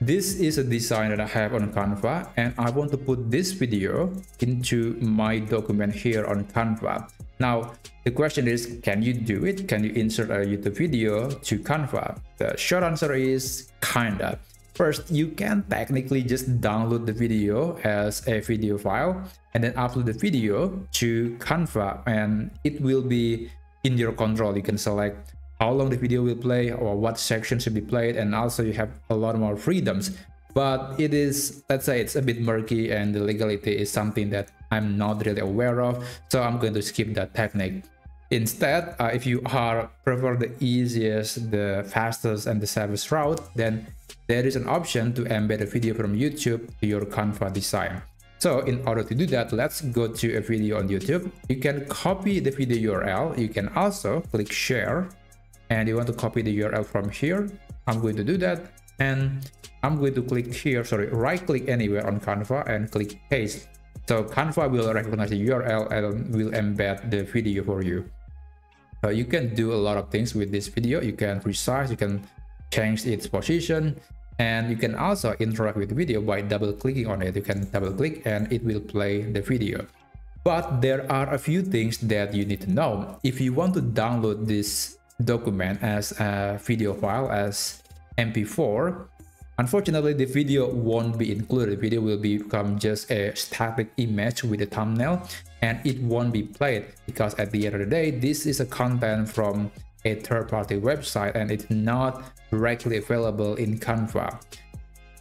this is a design that I have on Canva, and I want to put this video into my document here on Canva. Now, the question is, can you do it? Can you insert a YouTube video to Canva? The short answer is kinda. First, you can technically just download the video as a video file and then upload the video to Canva, and it will be in your control. You can select how long the video will play or what section should be played, and also you have a lot more freedoms. But it is, let's say, it's a bit murky, and the legality is something that I'm not really aware of, so I'm going to skip that technique. Instead, if you prefer the easiest, the fastest, and the safest route, then there is an option to embed a video from YouTube to your Canva design. So in order to do that, let's go to a video on YouTube. You can copy the video URL. You can also click share, and you want to copy the URL from here. I'm going to do that, and I'm going to click here, right click anywhere on Canva and click paste. So Canva will recognize the URL and will embed the video for you. You can do a lot of things with this video. You can resize, you can change its position, and you can also interact with the video by double clicking on it. You can double click and it will play the video. But there are a few things that you need to know. If you want to download this document as a video file, as MP4, unfortunately the video won't be included. The video will become just a static image with a thumbnail, and it won't be played, because at the end of the day, this is a content from a third-party website and it's not directly available in Canva.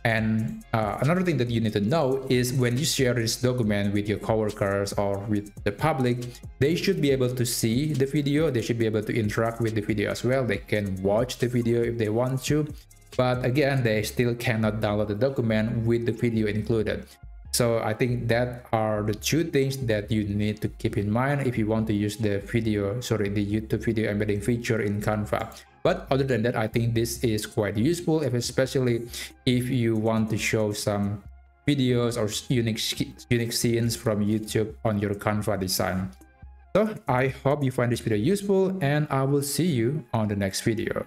And another thing that you need to know is, when you share this document with your coworkers or with the public, they should be able to see the video. They should be able to interact with the video as well. They can watch the video if they want to, but again, they still cannot download the document with the video included. So I think that are the two things that you need to keep in mind if you want to use the YouTube video embedding feature in Canva. But other than that, I think this is quite useful, especially if you want to show some videos or unique scenes from YouTube on your Canva design. So I hope you find this video useful, and I will see you on the next video.